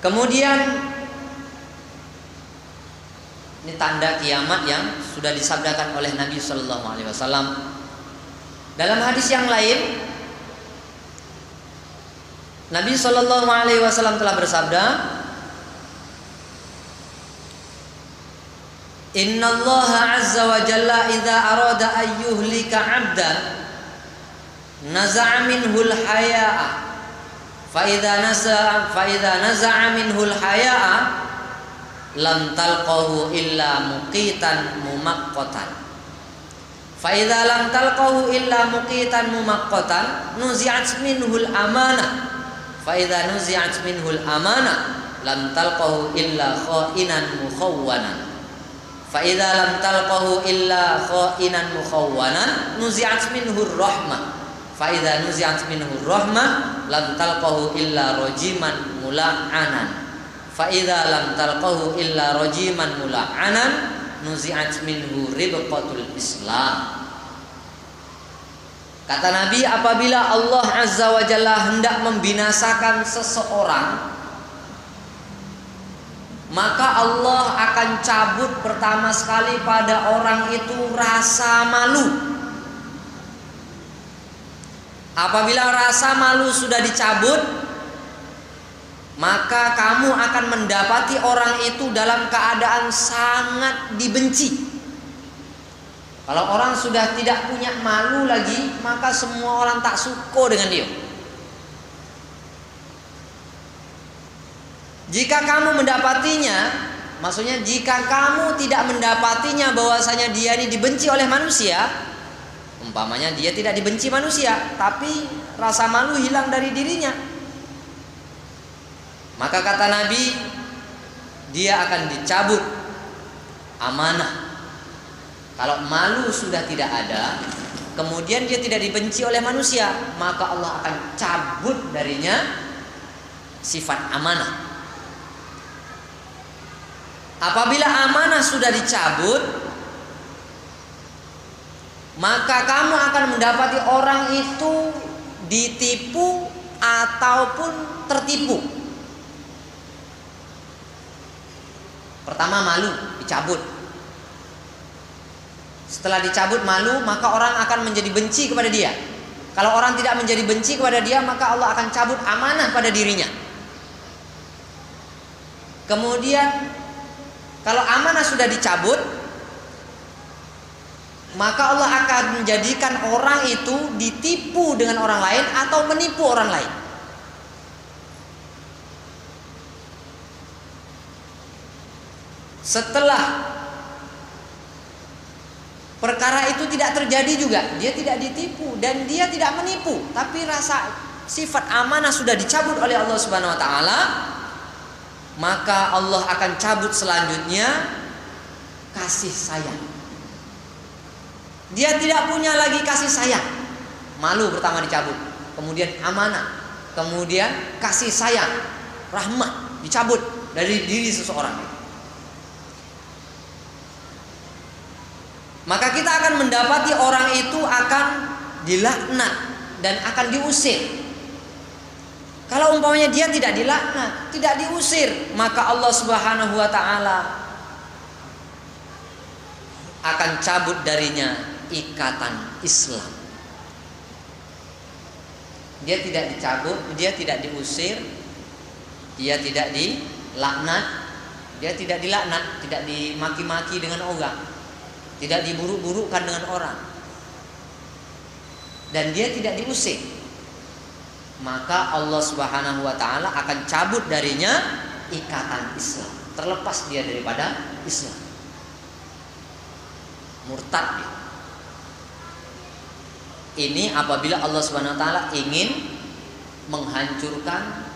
Kemudian ini tanda kiamat yang sudah disabdakan oleh Nabi Shallallahu Alaihi Wasallam dalam hadis yang lain. Nabi Shallallahu Alaihi Wasallam telah bersabda, Inna Allah Azza wa Jalla idza arada ayyuhlika 'abdan naza'a minhul haya'a fa idza naza'a minhul haya'a lam talqahu illa muqitan mumaqqatan fa idza lam talqahu illa muqitan mumaqqatan nuzi'at minhul amanah fa idza nuzi'at minhul amanah lam talqahu illa kha'inan mukhawwanan fa idza lam talqahu illa kha'inan mukhawwanan nuzi'at minhur rahmah fa idza nuzi'at minhur rahmah lam talqahu illa rajiman mula'anan fa idza lam talqahu illa rajiman mula'anan nuzi'at minhu ribqatul Islam. Kata Nabi, apabila Allah Azza wa Jalla hendak membinasakan seseorang, maka Allah akan cabut pertama sekali pada orang itu rasa malu. Apabila rasa malu sudah dicabut, maka kamu akan mendapati orang itu dalam keadaan sangat dibenci. Kalau orang sudah tidak punya malu lagi, maka semua orang tak suka dengan dia. Jika kamu mendapatinya, maksudnya jika kamu tidak mendapatinya bahwasanya dia ini dibenci oleh manusia, umpamanya dia tidak dibenci manusia, tapi rasa malu hilang dari dirinya, maka kata Nabi, dia akan dicabut amanah. Kalau malu sudah tidak ada, kemudian dia tidak dibenci oleh manusia, maka Allah akan cabut darinya sifat amanah. Apabila amanah sudah dicabut, maka kamu akan mendapati orang itu ditipu ataupun tertipu. Pertama malu, dicabut. Setelah dicabut malu, maka orang akan menjadi benci kepada dia. Kalau orang tidak menjadi benci kepada dia, maka Allah akan cabut amanah pada dirinya. Kemudian kalau amanah sudah dicabut, maka Allah akan menjadikan orang itu ditipu dengan orang lain atau menipu orang lain. Setelah perkara itu tidak terjadi juga, dia tidak ditipu dan dia tidak menipu, tapi rasa sifat amanah sudah dicabut oleh Allah Subhanahu wa taala, maka Allah akan cabut selanjutnya kasih sayang. Dia tidak punya lagi kasih sayang. Malu pertama dicabut, kemudian amanah, kemudian kasih sayang, rahmat dicabut dari diri seseorang. Maka kita akan mendapati orang itu akan dilaknat dan akan diusir. Kalau umpamanya dia tidak dilaknat, tidak diusir, maka Allah Subhanahu wa taala akan cabut darinya ikatan Islam. Dia tidak dicabut, dia tidak diusir, dia tidak dilaknat, dia tidak dilaknat, tidak dimaki-maki dengan orang, tidak diburuk-burukkan dengan orang, dan dia tidak diusir, maka Allah Subhanahu wa taala akan cabut darinya ikatan Islam, terlepas dia daripada Islam, murtad dia. Ini apabila Allah Subhanahu wa taala ingin menghancurkan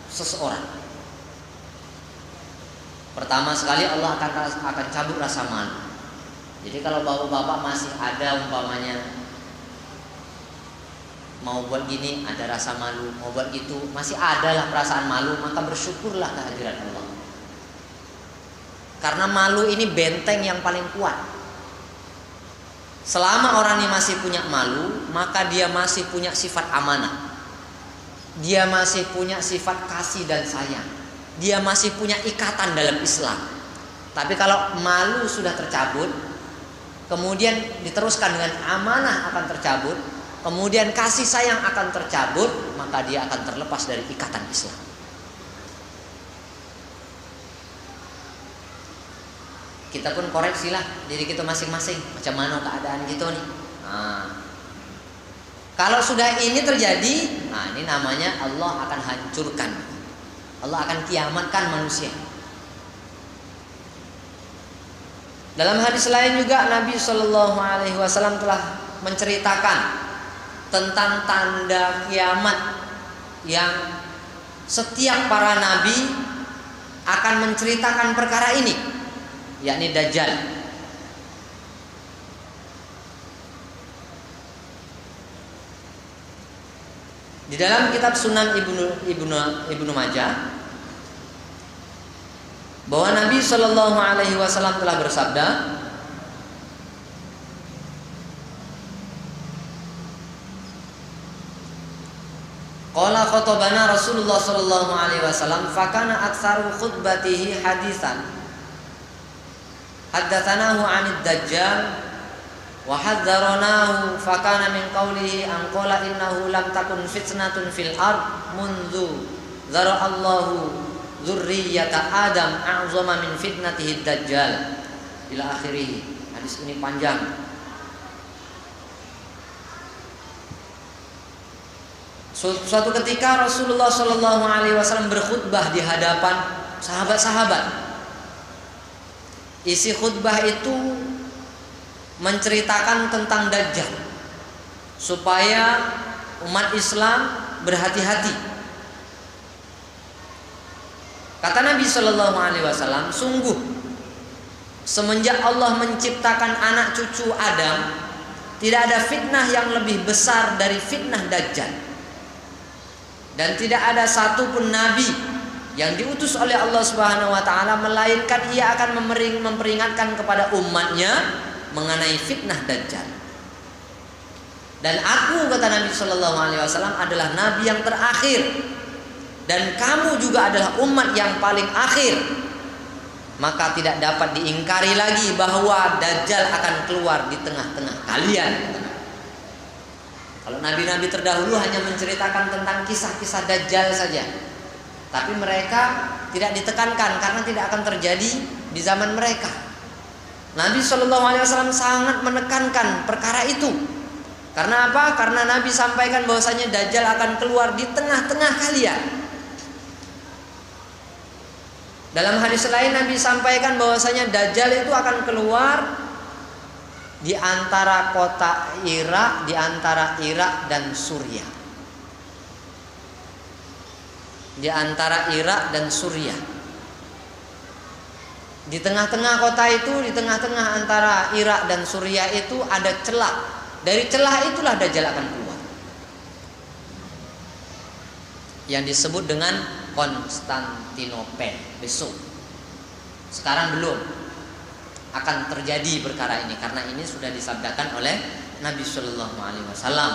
seseorang. Pertama sekali Allah akan cabut rasa malu. Jadi kalau bapak-bapak masih ada umpamanya mau buat gini ada rasa malu, mau buat gitu masih ada lah perasaan malu, maka bersyukurlah kehadiran Allah. Karena malu ini benteng yang paling kuat. Selama orang ini masih punya malu, maka dia masih punya sifat amanah. Dia masih punya sifat kasih dan sayang. dia masih punya ikatan dalam Islam. Tapi kalau malu sudah tercabut, kemudian diteruskan dengan amanah akan tercabut, kemudian kasih sayang akan tercabut, maka dia akan terlepas dari ikatan Islam. Kita pun koreksilah diri kita masing-masing, macam mana keadaan kita nih. Kalau sudah ini terjadi, ini namanya Allah akan hancurkan, Allah akan kiamatkan manusia. Dalam hadis lain juga Nabi Shallallahu Alaihi Wasallam telah menceritakan tentang tanda kiamat yang setiap para nabi akan menceritakan perkara ini, yakni Dajjal. Di dalam kitab Sunan Ibnu Majah bahwa Nabi Shallallahu Alaihi Wasallam telah bersabda, qala khatabana Rasulullah Shallallahu Alaihi Wasallam fakana aktsaru khutbatihi hadisan haddatsanahu 'anid dajjal wa hadzaranahu fakana min qawlihi an qala innahu lam takun fitnatun fil ard mundu dzara Allahu dzurriyyata Adam a'zama min fitnatihi dajjal ila akhirih. Hadis ini panjang. Suatu ketika Rasulullah Shallallahu Alaihi Wasallam berkhutbah di hadapan sahabat-sahabat. Isi khutbah itu menceritakan tentang Dajjal supaya umat Islam berhati-hati. Kata Nabi Shallallahu Alaihi Wasallam, sungguh semenjak Allah menciptakan anak cucu Adam, tidak ada fitnah yang lebih besar dari fitnah Dajjal. Dan tidak ada satupun nabi yang diutus oleh Allah Subhanahu wa taala melainkan ia akan memperingatkan kepada umatnya mengenai fitnah Dajjal. Dan aku, kata Nabi Shallallahu Alaihi Wasallam, adalah nabi yang terakhir, dan kamu juga adalah umat yang paling akhir. Maka tidak dapat diingkari lagi bahwa Dajjal akan keluar di tengah-tengah kalian. Kalau nabi-nabi terdahulu hanya menceritakan tentang kisah-kisah Dajjal saja, tapi mereka tidak ditekankan karena tidak akan terjadi di zaman mereka. Nabi Shallallahu Alaihi Wasallam sangat menekankan perkara itu. Karena apa? Karena Nabi sampaikan bahwasanya Dajjal akan keluar di tengah-tengah kalian. Dalam hadis lain Nabi sampaikan bahwasanya Dajjal itu akan keluar di antara kota Irak, di antara Irak dan Suriah. Di antara Irak dan Suriah. Di tengah-tengah kota itu, di tengah-tengah antara Irak dan Suriah itu ada celah. Dari celah itulah Dajjal akan keluar. Yang disebut dengan Konstantinopel besok. Sekarang belum akan terjadi perkara ini karena ini sudah disabdakan oleh Nabi Shallallahu Alaihi Wasallam.